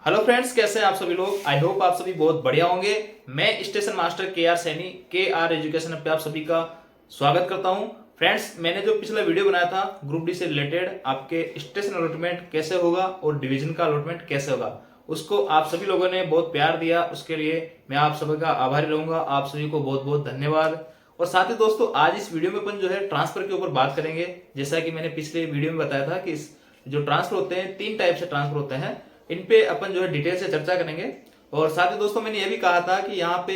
Hello friends, कैसे हैं आप सभी लोग। आई होप आप सभी बहुत बढ़िया होंगे। मैं स्टेशन मास्टर के आर सैनी के आर एजुकेशन पे आप सभी का स्वागत करता हूं। फ्रेंड्स, मैंने जो पिछला वीडियो बनाया था ग्रुप डी से रिलेटेड, आपके स्टेशन अलॉटमेंट कैसे होगा और डिवीजन का अलॉटमेंट कैसे होगा, उसको आप सभी लोगों ने बहुत प्यार दिया। उसके लिए मैं आप सभी का आभारी रहूंगा। आप सभी को बहुत बहुत धन्यवाद। और साथ ही दोस्तों, आज इस वीडियो में अपन जो है ट्रांसफर के ऊपर बात करेंगे। जैसा कि मैंने पिछले वीडियो में बताया था कि जो ट्रांसफर होते हैं, 3 टाइप से ट्रांसफर होते हैं। इन पे अपन जो है डिटेल से चर्चा करेंगे। और साथ ही दोस्तों, मैंने ये भी कहा था कि यहाँ पे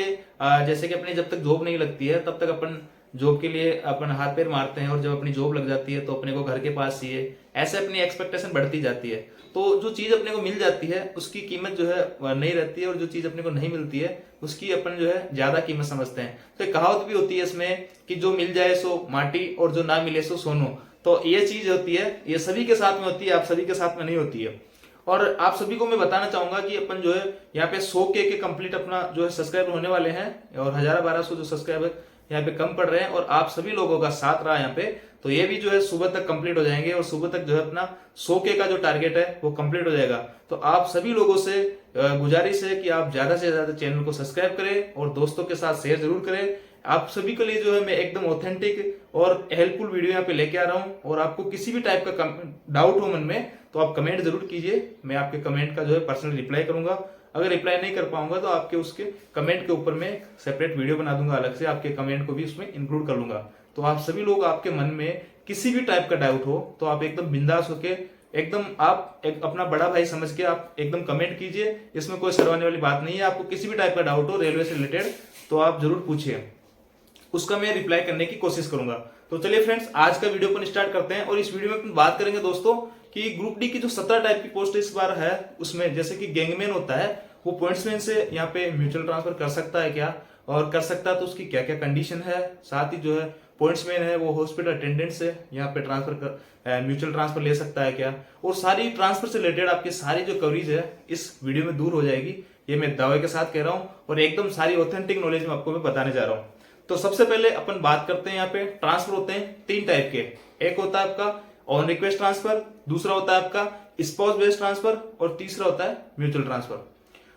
जैसे कि अपनी जब तक जॉब नहीं लगती है तब तक अपन जॉब के लिए अपन हाथ पैर मारते हैं, और जब अपनी जॉब लग जाती है तो अपने को घर के पास चाहिए, ऐसे अपनी एक्सपेक्टेशन बढ़ती जाती है। तो जो चीज अपने को मिल जाती है उसकी कीमत जो है वह नहीं रहती है, और जो चीज अपने को नहीं मिलती है उसकी अपन जो है ज्यादा कीमत समझते हैं। तो एक कहावत भी होती है इसमें कि जो मिल जाए सो माटी और जो ना मिले सो सोनो। तो ये चीज होती है, ये सभी के साथ में होती है, आप सभी के साथ में नहीं होती है। और आप सभी को मैं बताना चाहूंगा कि अपन जो है यहाँ पे 100 के कंप्लीट अपना जो है सब्सक्राइबर होने वाले हैं, और 1000-1200 जो सब्सक्राइबर यहाँ पे कम पड़ रहे हैं, और आप सभी लोगों का साथ रहा यहाँ पे, तो ये भी जो है सुबह तक कंप्लीट हो जाएंगे, और सुबह तक जो है अपना 100 के का जो टारगेट है वो कंप्लीट हो जाएगा। तो आप सभी लोगों से गुजारिश है कि आप ज्यादा से ज्यादा चैनल को सब्सक्राइब करें और दोस्तों के साथ शेयर जरूर करें। आप सभी के लिए जो है मैं एकदम ऑथेंटिक और हेल्पफुल वीडियो यहाँ पे लेके आ रहा हूँ। और आपको किसी भी टाइप का डाउट हो मन में तो आप कमेंट जरूर कीजिए। मैं आपके कमेंट का जो है पर्सनल रिप्लाई करूंगा। अगर रिप्लाई नहीं कर पाऊंगा तो आपके उसके कमेंट के ऊपर मैं सेपरेट वीडियो बना दूंगा, अलग से आपके कमेंट को भी उसमें इंक्लूड कर लूंगा। तो आप सभी लोग, आपके मन में किसी भी टाइप का डाउट हो तो आप एकदम बिंदास होके, एकदम आप एक अपना बड़ा भाई समझ के आप एकदम कमेंट कीजिए। इसमें कोई शर्माने वाली बात नहीं है। आपको किसी भी टाइप का डाउट हो रेलवे से रिलेटेड तो आप जरूर पूछिए, उसका मैं रिप्लाई करने की कोशिश करूंगा। तो चलिए फ्रेंड्स, आज का वीडियो अपन स्टार्ट करते हैं। और इस वीडियो में अपन बात करेंगे दोस्तों कि ग्रुप डी की जो 17 टाइप की पोस्ट इस बार है, उसमें जैसे कि गैंगमैन होता है, वो पॉइंट्समैन से यहाँ पे म्यूचुअल ट्रांसफर कर सकता है क्या, और कर सकता है तो उसकी क्या क्या कंडीशन है। साथ ही जो है पॉइंट्समैन है वो हॉस्पिटल अटेंडेंट से यहाँ पे ट्रांसफर कर म्यूचुअल ट्रांसफर ले सकता है क्या, और सारी ट्रांसफर से रिलेटेड आपकी सारी जो कवरेज है इस वीडियो में दूर हो जाएगी। ये मैं दावे के साथ कह रहा हूँ, और एकदम सारी ऑथेंटिक नॉलेज में आपको मैं बताने जा रहा हूँ। तो सबसे पहले अपन बात करते हैं, यहाँ पे ट्रांसफर होते हैं 3 टाइप के। एक होता है आपका ऑन रिक्वेस्ट ट्रांसफर, दूसरा होता है आपका स्पाउस बेस्ड ट्रांसफर, और तीसरा होता है म्यूचुअल ट्रांसफर।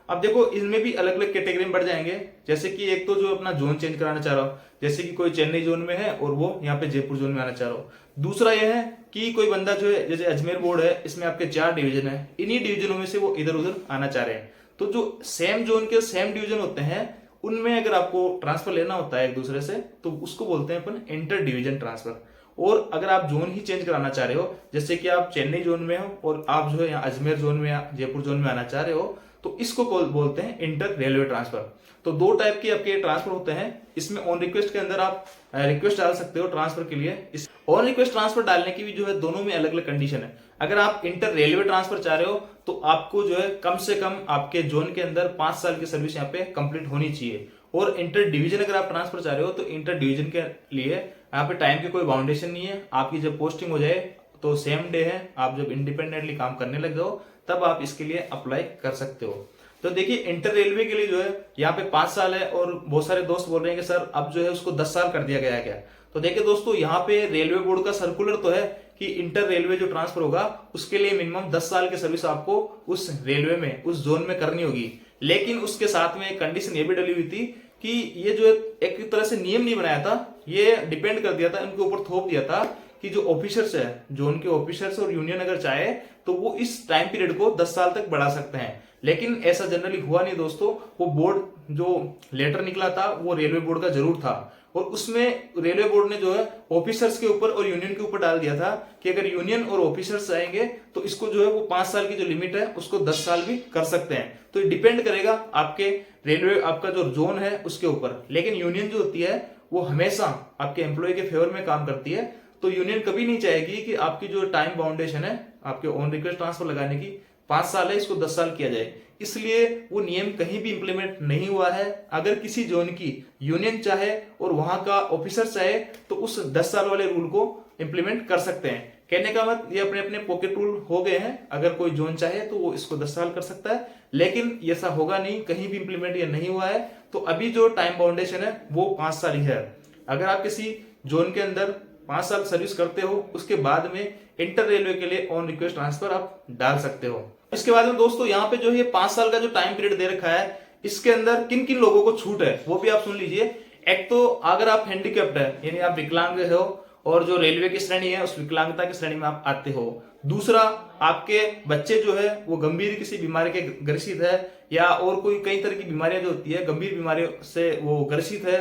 अब देखो, इनमें भी अलग अलग कैटेगरी में बढ़ जाएंगे। जैसे कि एक तो जो अपना जोन चेंज कराना चाह रहा हो, जैसे कि कोई चेन्नई जोन में है और वो यहाँ पे जयपुर जोन में आना चाह रहा हो। दूसरा यह है कि कोई बंदा जो है, जैसे अजमेर बोर्ड है, इसमें आपके 4 डिवीजन है, इन्हीं डिवीजनों में से वो इधर उधर आना चाह रहे हैं। तो जो सेम जोन के सेम डिवीजन होते हैं, उनमें अगर आपको ट्रांसफर लेना होता है एक दूसरे से, तो उसको बोलते हैं अपन इंटर डिवीजन ट्रांसफर। और अगर आप जोन ही चेंज कराना चाह रहे हो, जैसे कि आप चेन्नई जोन में हो और आप जो है यहाँ अजमेर जोन में या जयपुर जोन में आना चाह रहे हो, तो इसको बोलते हैं इंटर रेलवे ट्रांसफर। तो 2 टाइप के आपके ट्रांसफर होते हैं। इसमें ऑन रिक्वेस्ट के अंदर आप रिक्वेस्ट डाल सकते हो ट्रांसफर के लिए। इस ऑन रिक्वेस्ट ट्रांसफर डालने की भी जो है दोनों में अलग अलग कंडीशन है। अगर आप इंटर रेलवे ट्रांसफर चाह रहे हो तो आपको जो है कम से कम आपके जोन के अंदर 5 साल की सर्विस यहाँ पे कंप्लीट होनी चाहिए। और इंटर डिवीजन अगर आप ट्रांसफर चाह रहे हो तो इंटर डिवीजन के लिए यहाँ पे टाइम की कोई बाउंडेशन नहीं है। आपकी जब पोस्टिंग हो जाए तो सेम डे है, आप जब इंडिपेंडेंटली काम करने लग जाओ तब आप इसके लिए अप्लाई कर सकते हो। तो देखिए, इंटर रेलवे के लिए जो है यहाँ पे 5 साल है, और बहुत सारे दोस्त बोल रहे हैं कि सर अब जो है उसको 10 साल कर दिया गया है क्या। तो देखिए दोस्तों, यहाँ पे रेलवे बोर्ड का सर्कुलर तो है कि इंटर रेलवे जो ट्रांसफर होगा उसके लिए मिनिमम 10 साल की सर्विस आपको उस रेलवे में, उस जोन में करनी होगी। लेकिन उसके साथ में एक कंडीशन ये भी डली हुई थी कि ये जो एक तरह से नियम नहीं बनाया था, ये डिपेंड कर दिया था, इनके ऊपर थोप दिया था कि जो ऑफिसर्स है, जोन के ऑफिसर्स और यूनियन अगर चाहे तो वो इस टाइम पीरियड को 10 साल तक बढ़ा सकते हैं। लेकिन ऐसा जनरली हुआ नहीं दोस्तों। वो बोर्ड जो लेटर निकला था वो रेलवे बोर्ड का जरूर था, और उसमें रेलवे बोर्ड ने जो है ऑफिसर्स के ऊपर और यूनियन के ऊपर डाल दिया था कि अगर यूनियन और ऑफिसर्स आएंगे तो इसको जो है वो 5 साल की जो लिमिट है उसको 10 साल भी कर सकते हैं। तो ये डिपेंड करेगा आपके रेलवे, आपका जो जोन है उसके ऊपर। लेकिन यूनियन जो होती है वो हमेशा आपके एम्प्लॉय के फेवर में काम करती है। तो यूनियन कभी नहीं चाहेगी कि आपकी जो टाइम बाउंडेशन है आपके ऑन रिक्वेस्ट ट्रांसफर लगाने की 5 साल है, इसको 10 साल किया जाए। इसलिए वो नियम कहीं भी इंप्लीमेंट नहीं हुआ है। अगर किसी जोन की यूनियन चाहे और वहां का ऑफिसर चाहे तो उस 10 साल वाले रूल को इंप्लीमेंट कर सकते हैं। कहने का मतलब ये अपने अपने पॉकेट रूल हो गए हैं। अगर कोई जोन चाहे तो वो इसको 10 साल कर सकता है, लेकिन ऐसा होगा नहीं, कहीं भी इंप्लीमेंट ये नहीं हुआ है। तो अभी जो टाइम बाउंडेशन है वो 5 साल ही है। अगर आप किसी जोन के अंदर 5 साल सर्विस करते हो, उसके बाद में इंटर रेलवे के लिए ऑन रिक्वेस्ट ट्रांसफर आप डाल सकते हो। इसके बाद में दोस्तों यहाँ पे जो ये 5 साल का जो टाइम पीरियड दे रखा है, इसके अंदर किन किन लोगों को छूट है वो भी आप सुन लीजिए। एक तो अगर आप हैंडीकैप्ड है यानी आप विकलांग हो और जो रेलवे की श्रेणी है उस विकलांगता की श्रेणी में आप आते हो। दूसरा, आपके बच्चे जो है वो गंभीर किसी बीमारी के ग्रसित है या और कोई कई तरह की बीमारियां जो होती है गंभीर बीमारियों से वो ग्रसित है,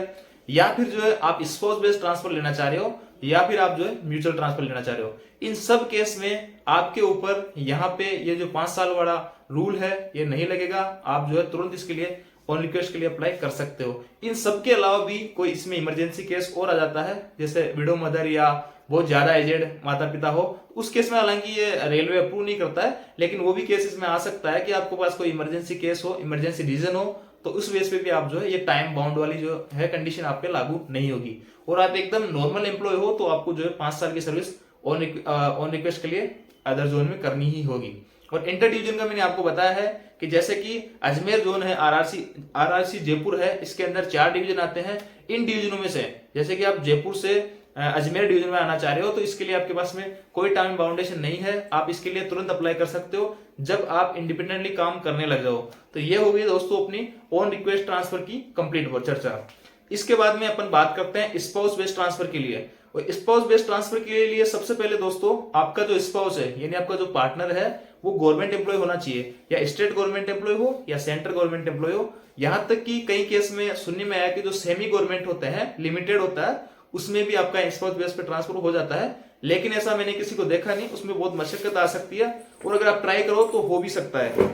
या फिर जो है आप स्पाउस बेस्ड ट्रांसफर लेना चाह रहे हो, या फिर आप जो है म्यूचुअल ट्रांसफर लेना चाह रहे हो। इन सब केस में आपके ऊपर यहाँ पे ये जो 5 साल वाला रूल है ये नहीं लगेगा। आप जो है तुरंत इसके लिए ऑन रिक्वेस्ट के लिए अप्लाई कर सकते हो। इन सब के अलावा भी कोई इसमें इमरजेंसी केस और आ जाता है, जैसे विडो मदर या बहुत ज्यादा एजेड माता पिता हो, उस केस में हालांकि ये रेलवे अप्रूव नहीं करता है, लेकिन वो भी केस इसमें आ सकता है कि आपके पास कोई इमरजेंसी केस हो, इमरजेंसी रीजन हो, तो उस बेस पे भी आप जो है ये टाइम बाउंड वाली जो है कंडीशन आप पे लागू नहीं होगी। और आप एकदम नॉर्मल एम्प्लॉय हो तो आपको जो है 5 साल की सर्विस ऑन रिक्वेस्ट के लिए अदर जोन में करनी ही होगी। और इंटर डिवीजन का मैंने आपको बताया है कि जैसे कि अजमेर जोन है, आरआरसी जयपुर है, इसके अंदर 4 डिवीजन आते हैं। इन डिवीजनों में से जैसे कि आप जयपुर से अजमेर डिवीजन में आना चाह रहे हो तो इसके लिए आपके पास में कोई टाइम बाउंडेशन नहीं है, आप इसके लिए तुरंत अप्लाई कर सकते हो जब आप इंडिपेंडेंटली काम करने लग जाओ। तो ये हो गई दोस्तों अपनी ऑन रिक्वेस्ट ट्रांसफर की कंप्लीट चर्चा। इसके बाद में अपन बात करते हैं स्पाउस बेस्ड ट्रांसफर के लिए। और स्पाउस बेस्ड ट्रांसफर के लिए सबसे पहले दोस्तों आपका जो स्पाउस है यानी आपका जो पार्टनर है वो गवर्नमेंट एम्प्लॉय होना चाहिए, या स्टेट गवर्नमेंट एम्प्लॉय हो या सेंट्रल गवर्नमेंट एम्प्लॉय हो। यहां तक कि कई केस में सुनने में आया कि जो सेमी गवर्नमेंट होते हैं, लिमिटेड होता है, उसमें भी आपका स्पाउस बेस पे ट्रांसफर हो जाता है। लेकिन ऐसा मैंने किसी को देखा नहीं, उसमें बहुत मशक्कत आ सकती है, और अगर आप ट्राई करो तो हो भी सकता है।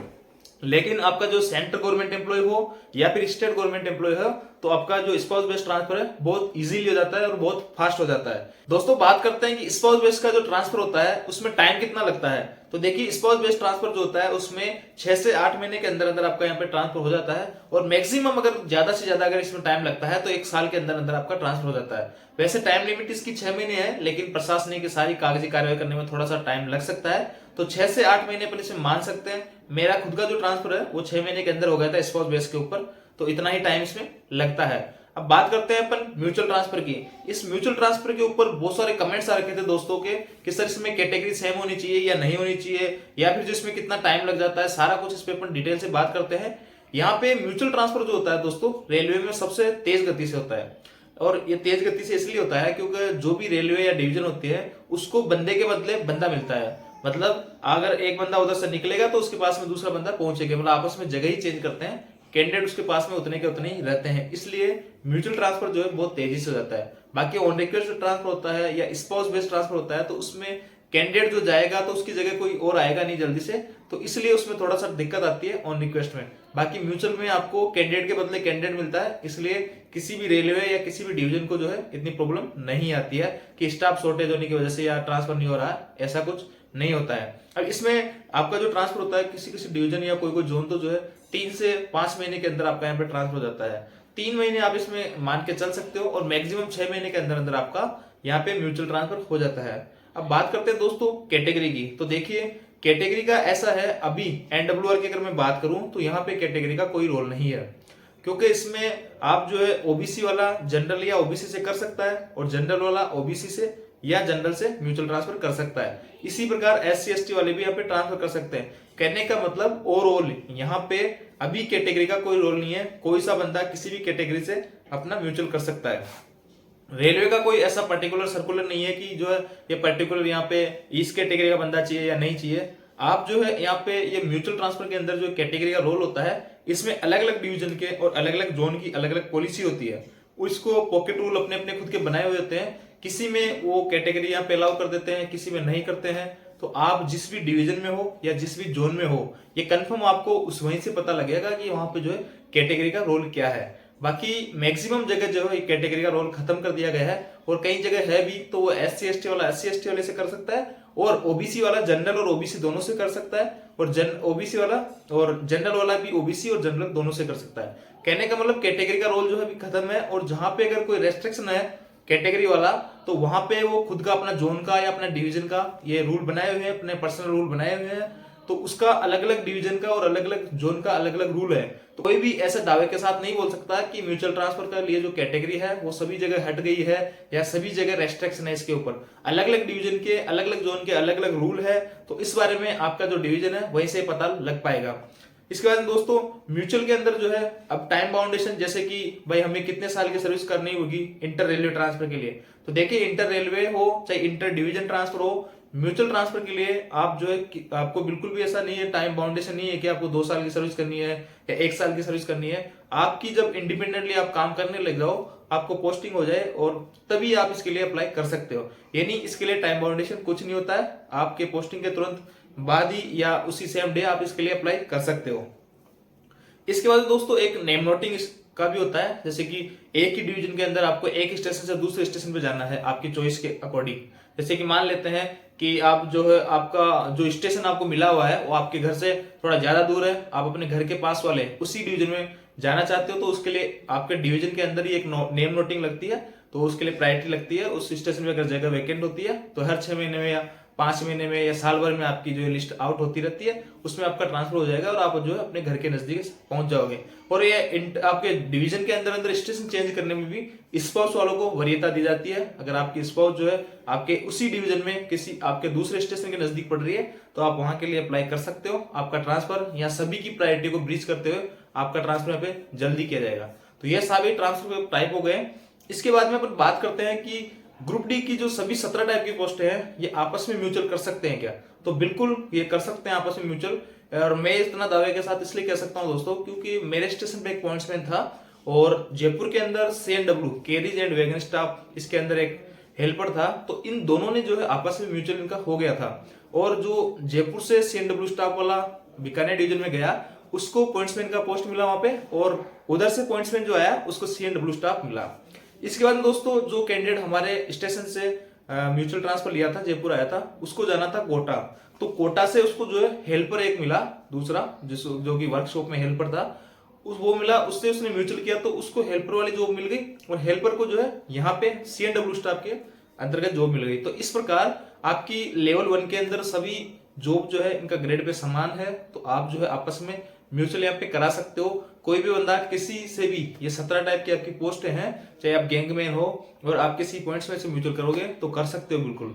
लेकिन आपका जो सेंट्रल गवर्नमेंट एम्प्लॉय हो या फिर स्टेट गवर्नमेंट एम्प्लॉय हो तो आपका जो स्पाउस बेस्ड ट्रांसफर है बहुत इजीली हो जाता है और बहुत फास्ट हो जाता है। दोस्तों बात करते हैं कि स्पाउस बेस्ड का जो ट्रांसफर होता है उसमें टाइम कितना लगता है। तो देखिए स्पाउस बेस्ड ट्रांसफर जो होता है उसमें 6 से 8 महीने के अंदर अंदर आपका यहाँ पे ट्रांसफर हो जाता है, और मैक्सिमम अगर ज्यादा से ज्यादा अगर इसमें टाइम लगता है तो 1 साल के अंदर अंदर आपका ट्रांसफर हो जाता है। वैसे टाइम लिमिट इसकी 6 महीने है, लेकिन प्रशासनिक की सारी कागजी कार्रवाई करने में थोड़ा सा टाइम लग सकता है, तो 6 से 8 महीने पर इसे मान सकते हैं। मेरा खुद का जो ट्रांसफर है वो 6 महीने के अंदर हो गया था स्पाउस बेस के ऊपर, तो इतना ही टाइम इसमें लगता है। अब बात करते हैं अपन म्यूचुअल ट्रांसफर की। इस म्यूचुअल ट्रांसफर के ऊपर बहुत सारे कमेंट्स आ रखे थे दोस्तों के कि सर इसमें कैटेगरी सेम होनी चाहिए या नहीं होनी चाहिए, या फिर जिसमें कितना टाइम लग जाता है, सारा कुछ इस पे अपन डिटेल से बात करते हैं। यहाँ पे म्यूचुअल ट्रांसफर जो होता है दोस्तों रेलवे में सबसे तेज गति से होता है, और ये तेज गति से इसलिए होता है क्योंकि जो भी रेलवे या डिवीजन होती है उसको बंदे के बदले बंदा मिलता है। मतलब अगर एक बंदा उधर से निकलेगा तो उसके पास में दूसरा बंदा पहुंचेगा, मतलब आपस में जगह ही चेंज करते हैं, कैंडिडेट उसके पास में उतने के उतने ही रहते हैं, इसलिए म्यूचुअल ट्रांसफर जो है बहुत तेजी से हो जाता है। बाकी ऑन रिक्वेस्ट ट्रांसफर होता है या स्पाउस बेस्ड ट्रांसफर होता है तो उसमें कैंडिडेट जो जाएगा तो उसकी जगह कोई और आएगा नहीं जल्दी से, तो इसलिए उसमें थोड़ा सा दिक्कत आती है ऑन रिक्वेस्ट में। बाकी म्यूचुअल में आपको कैंडिडेट के बदले कैंडिडेट मिलता है, इसलिए किसी भी रेलवे या किसी भी डिवीजन को जो है इतनी प्रॉब्लम नहीं आती है कि स्टाफ शॉर्टेज होने की वजह से या ट्रांसफर नहीं हो रहा है, ऐसा कुछ नहीं होता है। अब इसमें आपका जो ट्रांसफर होता है किसी किसी डिवीजन या कोई कोई जोन तो जो है 3 से 5 महीने के अंदर आपका यहाँ पे ट्रांसफर हो जाता है। 3 महीने आप इसमें मान के चल सकते हो, और मैक्सिमम 6 महीने के अंदर अंदर आपका यहाँ पे म्यूचुअल ट्रांसफर हो जाता है। अब बात करते हैं दोस्तों कैटेगरी की। तो देखिए कैटेगरी का ऐसा है, अभी एनडब्ल्यूआर की अगर मैं बात करूं तो यहाँ पे कैटेगरी का कोई रोल नहीं है, क्योंकि इसमें आप जो है ओबीसी वाला जनरल या ओबीसी से कर सकता है, और जनरल वाला ओबीसी से या जनरल से म्यूचुअल ट्रांसफर कर सकता है। इसी प्रकार एससी एसटी वाले भी यहाँ पे ट्रांसफर कर सकते हैं। कहने का मतलब ओवरऑल यहाँ पे अभी कैटेगरी का कोई रोल नहीं है, कोई सा बंदा किसी भी कैटेगरी से अपना म्यूचुअल कर सकता है। रेलवे का कोई ऐसा पर्टिकुलर सर्कुलर नहीं है कि जो है ये पर्टिकुलर यहाँ पे इस कैटेगरी का बंदा चाहिए या नहीं चाहिए। आप जो है यहाँ पे ये म्यूचुअल ट्रांसफर के अंदर जो कैटेगरी का रोल होता है इसमें अलग अलग डिवीजन के और अलग अलग जोन की अलग अलग पॉलिसी होती है, उसको पॉकेट रूल अपने अपने खुद के बनाए हुए होते हैं। किसी में वो कैटेगरी यहाँ पे अलाउ कर देते हैं, किसी में नहीं करते हैं। तो आप जिस भी डिवीजन में हो या जिस भी जोन में हो ये कंफर्म आपको उस वहीं से पता लगेगा कि वहां पे जो है कैटेगरी का रोल क्या है। बाकी मैक्सिमम जगह जो है कैटेगरी का रोल खत्म कर दिया गया है, और कई जगह है भी तो वो एससी एसटी वाला एससी एसटी वाले से कर सकता है, और ओबीसी वाला जनरल और ओबीसी दोनों से कर सकता है, और ओबीसी वाला और जनरल वाला भी ओबीसी और जनरल दोनों से कर सकता है। कहने का मतलब कैटेगरी का रोल जो है खत्म है, और जहां पे अगर कोई रेस्ट्रिक्शन है कैटेगरी वाला तो वहां पे वो खुद का अपना जोन का या अपना डिवीजन का ये रूल बनाए हुए हैं, अपने पर्सनल रूल बनाए हुए हैं, तो उसका अलग अलग डिवीजन का और अलग अलग जोन का अलग अलग रूल है। तो कोई भी ऐसे दावे के साथ नहीं बोल सकता कि म्यूचुअल ट्रांसफर का लिए जो कैटेगरी है वो सभी जगह हट गई है या सभी जगह रेस्ट्रिक्शन है इसके ऊपर। अलग अलग डिवीजन के अलग अलग जोन के अलग अलग रूल है, तो इस बारे में आपका जो डिवीजन है वहीं से पता लग पाएगा। इसके बाद दोस्तों म्यूचुअल के अंदर जो है अब टाइम बाउंडेशन, जैसे कि भाई हमें कितने साल की सर्विस करनी होगी इंटर रेलवे ट्रांसफर के लिए। तो देखिए इंटर रेलवे हो चाहे इंटर डिवीजन ट्रांसफर हो, म्यूचुअल ट्रांसफर के लिए आप जो है आपको बिल्कुल भी ऐसा नहीं है, टाइम बाउंडेशन नहीं है कि आपको 2 साल की सर्विस करनी है या 1 साल की सर्विस करनी है। आपकी जब इंडिपेंडेंटली आप काम करने लग जाओ, आपको पोस्टिंग हो जाए और तभी आप इसके लिए अप्लाई कर सकते हो। यानी इसके लिए टाइम बाउंडेशन कुछ नहीं होता है, आपके पोस्टिंग के तुरंत बाद ही या उसी सेम डे आप इसके लिए अप्लाई कर सकते हो। इसके बाद दोस्तों एक नेम नोटिंग का भी होता है, जैसे कि एक ही डिवीजन के अंदर आपको एक स्टेशन से दूसरे स्टेशन पे जाना है आपकी चॉइस के अकॉर्डिंग। जैसे कि मान लेते हैं कि आप जो है आपका जो स्टेशन आपको मिला हुआ है वो आपके घर से थोड़ा ज्यादा दूर है, आप अपने घर के पास वाले उसी डिवीजन में जाना चाहते हो, तो उसके लिए आपके डिवीजन के अंदर ही एक नेम नोटिंग लगती है, तो उसके लिए प्रायोरिटी लगती है। उस स्टेशन में अगर जगह वैकेंट होती है तो हर 6 महीने में या 5 महीने में या साल भर में आपकी जो लिस्ट आउट होती रहती है, उसमें आपका ट्रांसफर हो जाएगा और आप जो है अपने घर के नजदीक पहुंच जाओगे। और ये आपके डिवीजन के अंदर अंदर स्टेशन चेंज करने में भी स्पाउस वालों को वरीयता दी जाती है। अगर आपकी स्पाउस जो है आपके उसी डिवीजन में किसी आपके दूसरे स्टेशन के नजदीक पड़ रही है तो आप वहां के लिए अप्लाई कर सकते हो। आपका ट्रांसफर या सभी की प्रायोरिटी को ब्रीच करते हुए आपका ट्रांसफर यहाँ पे जल्दी किया जाएगा। तो ये सभी ट्रांसफर टाइप हो गए। इसके बाद में अपन बात करते हैं कि ग्रुप डी की जो सभी 17 टाइप की पोस्ट है ये आपस में म्यूचुअल कर सकते हैं क्या? तो बिल्कुल ये कर सकते हैं आपस में म्यूचुअल। और मैं इतना दावे के साथ इसलिए कह सकता हूं दोस्तों क्योंकि मेरे स्टेशन पे एक पॉइंट्समैन था और जयपुर के अंदर CNW carries and wagon staff इसके अंदर एक हेल्पर था, तो इन दोनों ने जो है आपस में म्यूचुअल इनका हो गया था। और जो जयपुर से CNW स्टाफ वाला बीकानेर डिवीजन में गया उसको पॉइंट्समैन का पोस्ट मिला वहां पे, और उधर से पॉइंट्समैन जो आया उसको CNW स्टाफ मिला। इसके बाद दोस्तों जो कैंडिडेट हमारे स्टेशन से म्यूचुअल ट्रांसफर लिया था, जयपुर आया था, उसको जाना था कोटा, तो कोटा से उसको जो है हेल्पर एक मिला दूसरा जो कि वर्कशॉप में हेल्पर था वो मिला, उससे उसने म्यूचुअल किया तो उसको हेल्पर वाली जॉब मिल गई और हेल्पर को जो है यहाँ पे CNW स्टाफ के अंतर्गत जॉब मिल गई। तो इस प्रकार आपकी लेवल 1 के अंदर सभी जॉब जो है इनका ग्रेड पे समान है, तो आप जो है आपस में म्यूचुअल यहाँ पे करा सकते हो। कोई भी बंदा किसी से भी, ये 17 टाइप की आपकी पोस्ट हैं, चाहे आप गैंगमैन हो और आप किसी पॉइंट्स में से म्यूचुअल करोगे तो कर सकते हो बिल्कुल।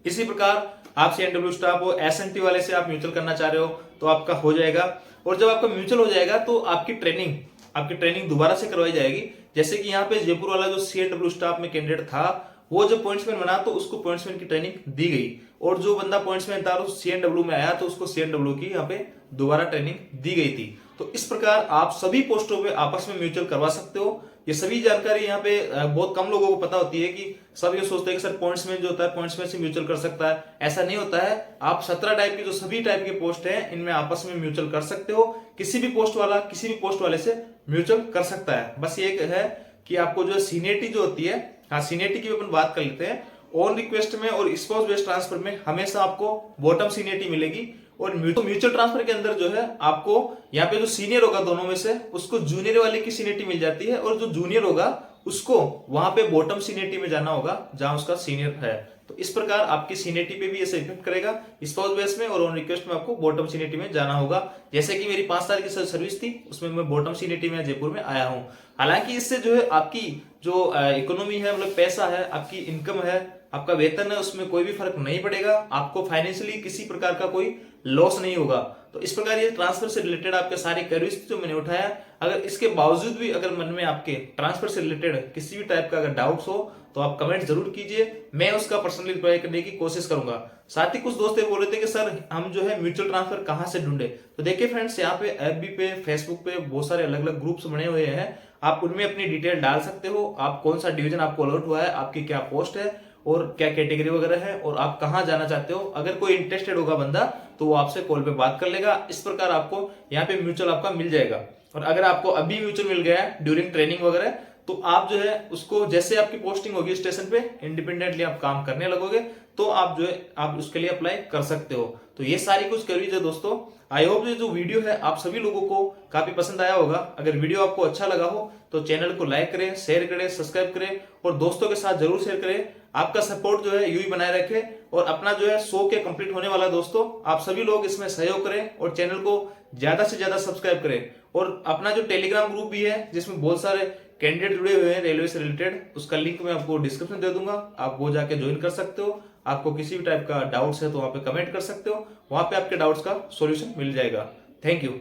इसी प्रकार आप CNW स्टाफ हो, SNT वाले से आप म्यूचुअल करना चाह रहे हो तो आपका हो जाएगा। और जब आपका म्यूचुअल हो जाएगा तो आपकी ट्रेनिंग दोबारा से करवाई जाएगी। जैसे कि यहाँ पे जयपुर वाला जो CNW स्टाफ में कैंडिडेट था वो जब पॉइंट्समैन बना तो उसको पॉइंट्समैन की ट्रेनिंग दी गई, और जो बंदा पॉइंट्समैन था उस CNW में आया तो उसको CNW की यहाँ पे दोबारा ट्रेनिंग दी गई थी। तो इस प्रकार आप सभी पोस्टों पे आपस में म्यूचुअल करवा सकते हो। ये सभी जानकारी यहाँ पे बहुत कम लोगों को पता होती है कि सब ये सोचते हैं कि सर पॉइंट्समैन जो होता है पॉइंट्समैन से म्यूचुअल कर सकता है, ऐसा नहीं होता है। आप 17 टाइप की जो सभी टाइप के पोस्ट हैं इनमें आपस में म्यूचुअल कर सकते हो। किसी भी पोस्ट वाला किसी भी पोस्ट वाले से म्यूचुअल कर सकता है। बस ये है कि आपको जो सीनियरिटी जो होती है, हाँ सीनियरिटी की अपन बात कर लेते हैं। ऑन रिक्वेस्ट में और स्पाउस बेस्ड ट्रांसफर में हमेशा आपको बॉटम सीनियरिटी मिलेगी, और म्यूचुअल ट्रांसफर के अंदर जो है आपको यहाँ पे जो सीनियर होगा दोनों में से उसको जूनियर वाले की सीनियरिटी मिल जाती है, और जो जूनियर होगा उसको वहां पे बॉटम सीनियरिटी में जाना होगा जहां उसका सीनियर है। तो इस प्रकार आपकी सीनियरिटी पे भी ऐसे इफेक्ट करेगा। स्पाउस बेस में और ऑन रिक्वेस्ट में आपको बॉटम सीनियरिटी में जाना होगा। जैसे कि मेरी 5 साल की सर्विस थी उसमें मैं बॉटम सीनियरिटी में जयपुर में आया हूँ। हालांकि इससे जो है आपकी जो इकोनॉमी है, मतलब पैसा है, आपकी इनकम है, आपका वेतन है, उसमें कोई भी फर्क नहीं पड़ेगा। आपको फाइनेंशियली किसी प्रकार का कोई लॉस नहीं होगा। तो इस प्रकार ये ट्रांसफर से रिलेटेड आपके सारे क्वेरीज जो मैंने उठाया, अगर इसके बावजूद भी अगर मन में आपके ट्रांसफर से रिलेटेड किसी भी टाइप का अगर डाउट्स हो तो आप कमेंट जरूर कीजिए, मैं उसका पर्सनली रिप्लाई करने की कोशिश करूंगा। साथ ही कुछ दोस्त ये बोल रहे थे कि सर हम जो है म्यूचुअल ट्रांसफर कहां से ढूंढे, तो देखिए फ्रेंड्स यहाँ पे FB पे, फेसबुक पे बहुत सारे अलग अलग ग्रुप्स बने हुए हैं। आप उनमें अपनी डिटेल डाल सकते हो, आप कौन सा डिवीजन आपको अलॉट हुआ है, आपकी क्या पोस्ट है और क्या कैटेगरी वगैरह है और आप कहां जाना चाहते हो। अगर कोई इंटरेस्टेड होगा बंदा तो वो आपसे कॉल पे बात कर लेगा। इस प्रकार आपको यहाँ पे म्यूचुअल आपका मिल जाएगा। और अगर आपको अभी म्यूचुअल मिल गया है ड्यूरिंग ट्रेनिंग वगैरह तो आप जो है उसको, जैसे आपकी पोस्टिंग होगी स्टेशन पे, इंडिपेंडेंटली आप काम करने लगोगे तो आप जो है आप उसके लिए अप्लाई कर सकते हो। तो ये सारी कुछ क्वेरीज है दोस्तों। आई होप ये जो वीडियो है आप सभी लोगों को काफी पसंद आया होगा। अगर वीडियो आपको अच्छा लगा हो तो चैनल को लाइक करें, शेयर करें, सब्सक्राइब करें और दोस्तों के साथ जरूर शेयर करें। आपका सपोर्ट जो है यूं ही बनाए रखे और अपना जो है 100 के कंप्लीट होने वाला है दोस्तों। आप सभी लोग इसमें सहयोग करें और चैनल को ज्यादा से ज्यादा सब्सक्राइब करें। और अपना जो टेलीग्राम ग्रुप भी है जिसमें बहुत सारे कैंडिडेट जुड़े हुए हैं रेलवे से रिलेटेड, उसका लिंक मैं आपको डिस्क्रिप्शन दे दूंगा, आप वो जाके ज्वाइन कर सकते हो। आपको किसी भी टाइप का डाउट्स है तो वहां पे कमेंट कर सकते हो, वहां पे आपके डाउट्स का सॉल्यूशन मिल जाएगा। Thank you.